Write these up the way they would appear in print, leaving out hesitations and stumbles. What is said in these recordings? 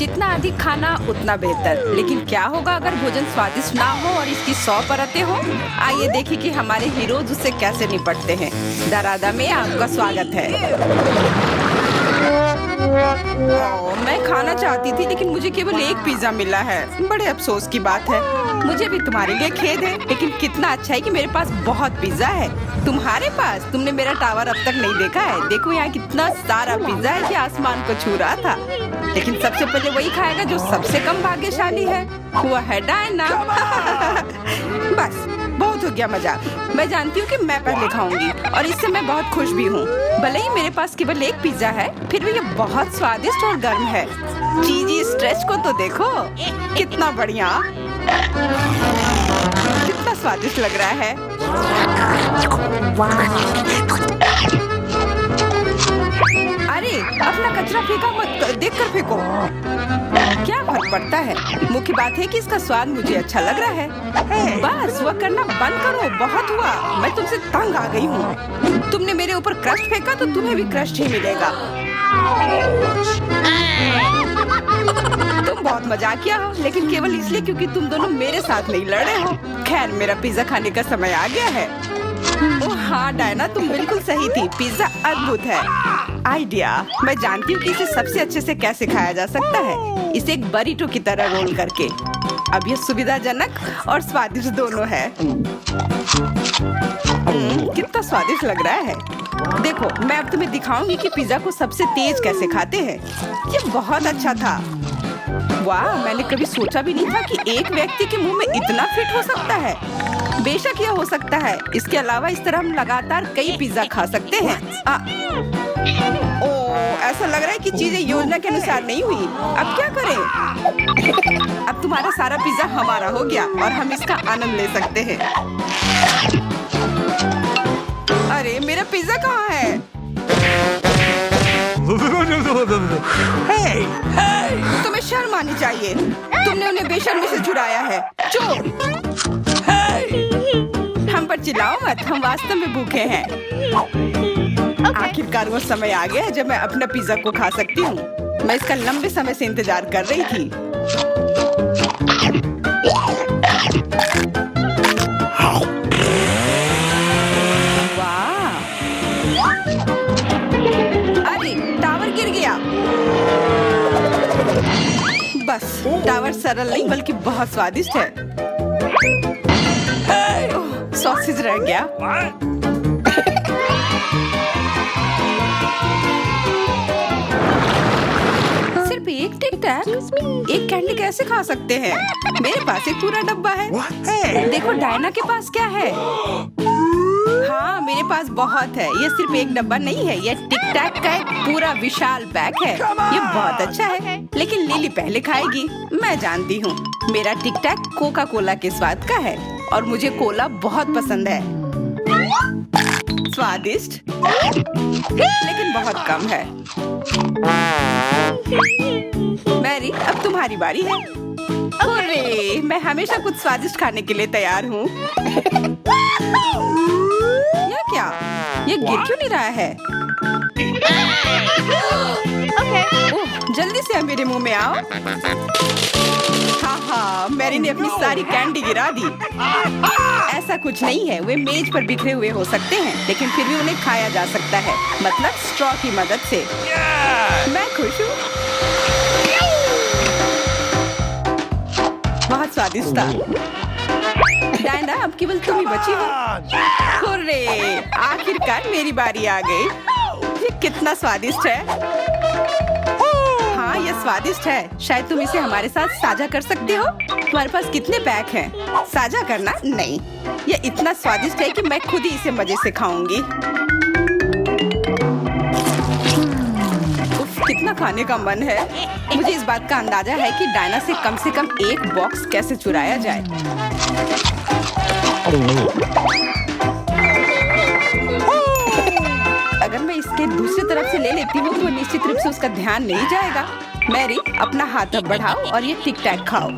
जितना अधिक खाना उतना बेहतर। लेकिन क्या होगा अगर भोजन स्वादिष्ट ना हो और इसकी 100 परतें हो? आइए देखें कि हमारे हीरोज उससे कैसे निपटते हैं। दरादा में आपका स्वागत है। मैं खाना चाहती थी लेकिन मुझे केवल एक पिज्जा मिला है। बड़े अफसोस की बात है। मुझे भी तुम्हारे लिए खेद है, लेकिन कितना अच्छा है कि मेरे पास बहुत पिज्जा है। तुम्हारे पास? तुमने मेरा टावर अब तक नहीं देखा है। देखो यहाँ कितना सारा पिज्जा है कि आसमान को छू रहा था। लेकिन सबसे पहले वही खाएगा जो सबसे कम भाग्यशाली है। वो है डायना। बस बहुत हो गया मजाक। मैं जानती हूँ कि मैं पहले खाऊंगी और इससे मैं बहुत खुश भी हूँ। भले ही मेरे पास केवल एक पिज्जा है, फिर भी ये बहुत स्वादिष्ट और गर्म है। चीजी स्ट्रेच को तो देखो, कितना बढ़िया, कितना स्वादिष्ट लग रहा है। अरे अपना कचरा फेंका मत, देख कर फेंको। क्या फर्क पड़ता है? मुख्य बात है कि इसका स्वाद मुझे अच्छा लग रहा है। बस वह करना बंद करो, बहुत हुआ। मैं तुमसे तंग आ गई हूँ। तुमने मेरे ऊपर क्रस्ट फेंका तो तुम्हें भी क्रस्ट ही मिलेगा। तुम बहुत मजाकिया हो, लेकिन केवल इसलिए क्योंकि तुम दोनों मेरे साथ नहीं लड़े हो। खैर, मेरा पिज्जा खाने का समय आ गया है। ओह हाँ डायना, तुम बिल्कुल सही थी। पिज्जा अद्भुत है। आइडिया, मैं जानती हूँ कि इसे सबसे अच्छे से कैसे खाया जा सकता है। इसे एक बरीटो की तरह रोल करके। अब यह सुविधाजनक और स्वादिष्ट दोनों है। कितना स्वादिष्ट लग रहा है। देखो, मैं अब तुम्हें दिखाऊंगी कि पिज्जा को सबसे तेज कैसे खाते हैं। ये बहुत अच्छा था। वाह, मैंने कभी सोचा भी नहीं था कि एक व्यक्ति के मुंह में इतना फिट हो सकता है। बेशक यह हो सकता है। इसके अलावा इस तरह हम लगातार कई पिज्जा खा सकते हैं। ऐसा लग रहा है कि चीजें योजना के अनुसार नहीं हुई। अब क्या करें? अब तुम्हारा सारा पिज्जा हमारा हो गया और हम इसका आनंद ले सकते हैं। अरे मेरा पिज्जा कहाँ है? तुम्हें शर्म आनी चाहिए। तुमने उन्हें बेशर्मी से चुराया है। चोर! हम पर चिल्लाओ मत, हम वास्तव में भूखे हैं। आखिरकार वो समय आ गया है जब मैं अपना पिज्जा को खा सकती हूँ। मैं इसका लंबे समय से इंतजार कर रही थी। वाह! अरे टावर गिर गया। बस टावर सरल नहीं बल्कि बहुत स्वादिष्ट है। सॉसेज रह गया। सिर्फ एक टिक टैक, एक कैंडी कैसे खा सकते हैं? मेरे पास एक पूरा डब्बा है। देखो डायना के पास क्या है। हाँ, मेरे पास बहुत है। ये सिर्फ एक डब्बा नहीं है, ये टिक टैक का एक पूरा विशाल पैक है। ये बहुत अच्छा है, लेकिन लिली पहले खाएगी। मैं जानती हूँ। मेरा टिक टैक कोका कोला के स्वाद का है और मुझे कोला बहुत पसंद है। स्वादिष्ट, लेकिन बहुत कम है। मैरी, अब तुम्हारी बारी है। अरे, मैं हमेशा कुछ स्वादिष्ट खाने के लिए तैयार हूँ। यह क्या? ये गिर क्यों नहीं रहा है? ओह, जल्दी से मेरे मुंह में आओ। हाँ, मैरी ने अपनी सारी कैंडी गिरा दी। ऐसा कुछ नहीं है, वे मेज पर बिखरे हुए हो सकते हैं, लेकिन फिर भी उन्हें खाया जा सकता है, मतलब स्ट्रॉ की मदद से। मैं खुश हूँ। बहुत स्वादिष्ट था। डायना, अब केवल तुम ही बची हो। हुर्रे! आखिरकार मेरी बारी आ गई। ये कितना स्वादिष्ट है। हाँ, ये स्वादिष्ट है। शायद तुम इसे हमारे साथ साझा कर सकते हो। तुम्हारे पास कितने पैक हैं? साझा करना नहीं। ये इतना स्वादिष्ट है कि मैं खुद ही इसे मजे से खाऊंगी। उफ, कितना खाने का मन है। मुझे इस बात का अंदाजा है कि डायना से कम एक बॉक्स कैसे चुराया जाए। अगर मैं इसके दूसरी तरफ से ले लेती हूँ तो निश्चित रूप से उसका ध्यान नहीं जाएगा। मैरी, अपना हाथ अब बढ़ाओ और ये टिक टैक खाओ।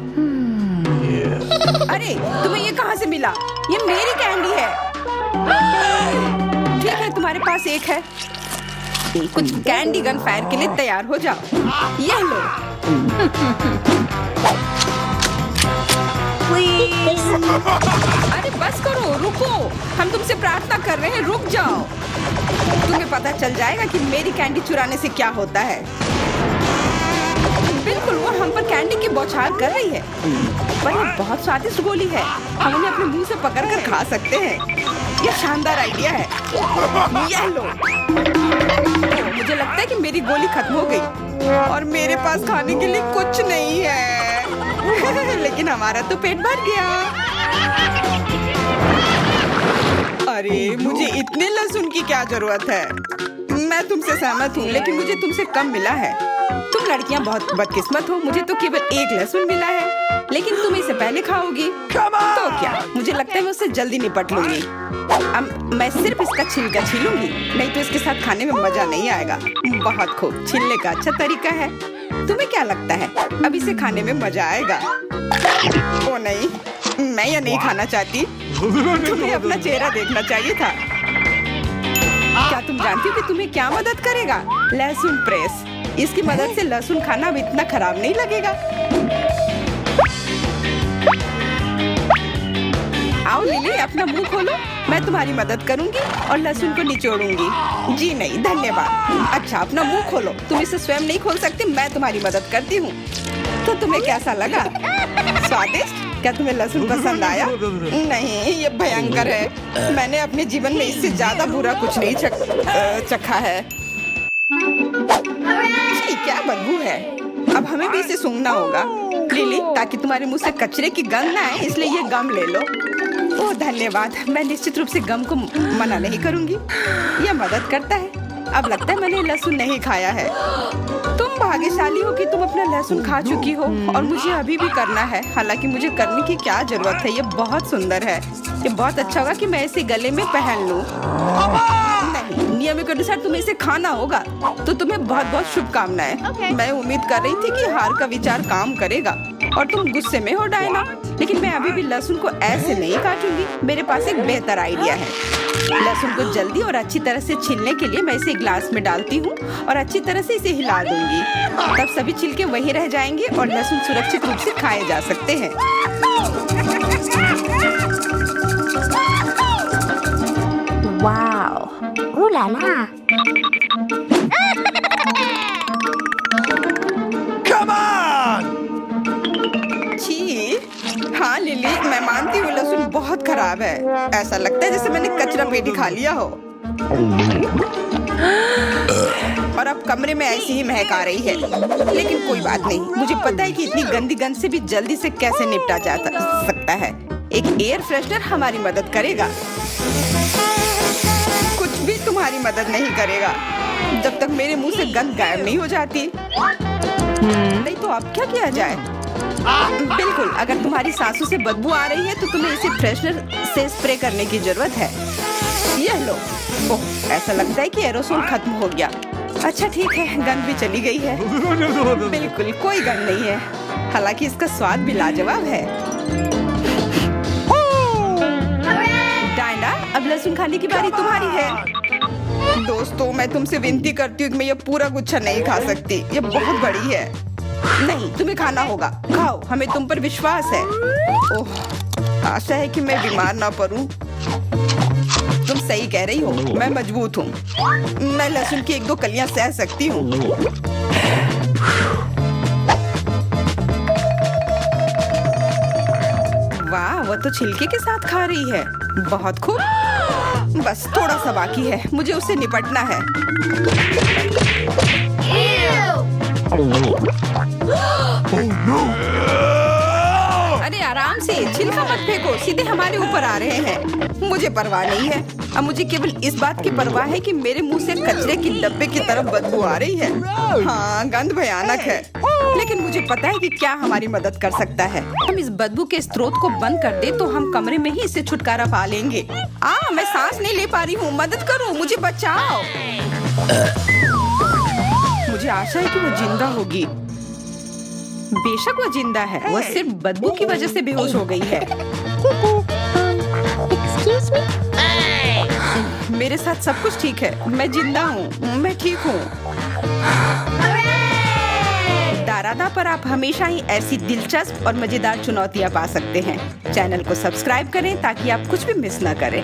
अरे, तुम्हें ये कहाँ से मिला? ये मेरी कैंडी है। ठीक है, तुम्हारे पास एक है। कुछ कैंडी गन फायर के लिए तैयार हो जाओ। यह लो। अरे बस करो, रुको। हम तुमसे प्रार्थना कर रहे हैं, रुक जाओ। तुम्हें पता चल जाएगा कि मेरी कैंडी चुराने से क्या होता है। बिल्कुल, वो हम पर कैंडी की बौछार कर रही है। पर ये बहुत स्वादिष्ट गोली है, हम उन्हें अपने मुंह से पकड़कर खा सकते हैं। ये शानदार आइडिया है। ये लो। मुझे लगता है कि मेरी गोली खत्म हो गई और मेरे पास खाने के लिए कुछ नहीं है। लेकिन हमारा तो पेट भर गया। अरे मुझे इतने लहसुन की क्या जरूरत है। मैं तुमसे सहमत हूँ, लेकिन मुझे तुमसे कम मिला है। तुम लड़कियाँ बहुत बदकिस्मत हो, मुझे तो केवल एक लहसुन मिला है, लेकिन तुम इसे पहले खाओगी तो क्या? मुझे लगता है मैं उससे जल्दी निपट लूंगी। अब मैं सिर्फ इसका छिलका छीलूंगी, नहीं तो इसके साथ खाने में मजा नहीं आएगा। बहुत खूब, छीलने का अच्छा तरीका है। तुम्हें क्या लगता है अब इसे खाने में मजा आएगा? ओ नहीं, मैं यह नहीं खाना चाहती। तुम्हें अपना चेहरा देखना चाहिए था। क्या तुम जानती हो कि तुम्हें क्या मदद करेगा? लहसुन प्रेस। इसकी मदद से लहसुन खाना अब इतना खराब नहीं लगेगा। आओ लिली, अपना मुंह खोलो, मैं तुम्हारी मदद करूंगी और लहसुन को निचोड़ूंगी। जी नहीं, धन्यवाद। अच्छा, अपना मुंह खोलो। तुम इसे स्वयं नहीं खोल सकती, मैं तुम्हारी मदद करती हूँ। तो तुम्हें कैसा लगा? स्वादिष्ट? क्या तुम्हें लहसुन पसंद आया? नहीं, ये भयंकर है। मैंने अपने जीवन में इससे ज्यादा बुरा कुछ नहीं चखा है। क्या बदबू है। अब हमें भी इसे सूंघना होगा लिली, ताकि तुम्हारे मुंह से कचरे की गंध ना आए, इसलिए ये गम ले लो। ओह धन्यवाद, मैं निश्चित रूप से गम को मना नहीं करूंगी, यह मदद करता है। अब लगता है मैंने लहसुन नहीं खाया है। तुम भाग्यशाली हो कि तुम अपना लहसुन खा चुकी हो और मुझे अभी भी करना है। हालांकि मुझे करने की क्या जरूरत है, ये बहुत सुंदर है। ये बहुत अच्छा होगा कि मैं इसे गले में पहन लूं। नहीं, नियम के अनुसार तुम्हें इसे खाना होगा। तो तुम्हें बहुत बहुत शुभकामनाएं। मैं उम्मीद कर रही थी कि हार का विचार काम करेगा और तुम गुस्से में हो डायना, लेकिन मैं अभी भी लहसुन को ऐसे नहीं काटूंगी। मेरे पास एक बेहतर आइडिया है। लहसुन को जल्दी और अच्छी तरह से छीलने के लिए मैं इसे ग्लास में डालती हूँ और अच्छी तरह से इसे हिला दूंगी। तब सभी छिलके वहीं रह जाएंगे और लहसुन सुरक्षित रूप से खाए जा सकते हैं। Wow, ooh la la। Come on! छी, हाँ लिली, मैं मानती हूँ लहसुन बहुत खराब है। ऐसा लगता है जैसे मैंने कचरा पेटी खा लिया हो। और अब कमरे में ऐसी ही महक आ रही है, लेकिन कोई बात नहीं। मुझे पता है कि इतनी गंदी गंध से भी जल्दी से कैसे निपटा जा सकता है। एक एयर फ्रेशनर हमारी मदद करेगा। कुछ भी तुम्हारी मदद नहीं करेगा जब तक मेरे मुंह से गंध गायब नहीं हो जाती। नहीं तो अब क्या किया जाए? बिल्कुल, अगर तुम्हारी सांसों से बदबू आ रही है तो तुम्हें इसे फ्रेशनर से स्प्रे करने की जरूरत है। यह लो। ओह, ऐसा लगता है कि एरोसोल खत्म हो गया। अच्छा ठीक है, गंध भी चली गई है। बिल्कुल कोई गंध नहीं है, हालांकि इसका स्वाद भी लाजवाब है। डायना, अब लहसुन खाने की बारी तुम्हारी है। दोस्तों, मैं तुमसे विनती करती हूँ कि मैं ये पूरा गुच्छा नहीं खा सकती, ये बहुत बड़ी है। नहीं, तुम्हें खाना होगा। खाओ, हमें तुम पर विश्वास है। ओह, आशा है कि मैं बीमार ना पड़ूं। तुम सही कह रही हो, मैं मजबूत हूँ। मैं लहसुन की 1-2 कलियां सह सकती हूँ। वाह, वो तो छिलके के साथ खा रही है। बहुत खूब। बस थोड़ा सा बाकी है, मुझे उससे निपटना है। अरे आराम से, छिलका मत फेंको, सीधे हमारे ऊपर आ रहे हैं। मुझे परवाह नहीं है। अब मुझे केवल इस बात की परवाह है कि मेरे मुंह से कचरे की डब्बे की तरफ बदबू आ रही है। हाँ, गंध भयानक है, लेकिन मुझे पता है कि क्या हमारी मदद कर सकता है। हम इस बदबू के स्रोत को बंद कर दे तो हम कमरे में ही इससे छुटकारा पा लेंगे। मैं सांस नहीं ले पा रही हूँ, मदद करो, मुझे बचाओ। मुझे आशा है कि वो जिंदा होगी। बेशक वो जिंदा है, वो सिर्फ बदबू की वजह से बेहोश हो गई है। Excuse me? मेरे साथ सब कुछ ठीक है, मैं जिंदा हूँ, मैं ठीक हूँ। दारा, राधा पर आप हमेशा ही ऐसी दिलचस्प और मजेदार चुनौतियाँ पा सकते हैं। चैनल को सब्सक्राइब करें ताकि आप कुछ भी मिस न करें।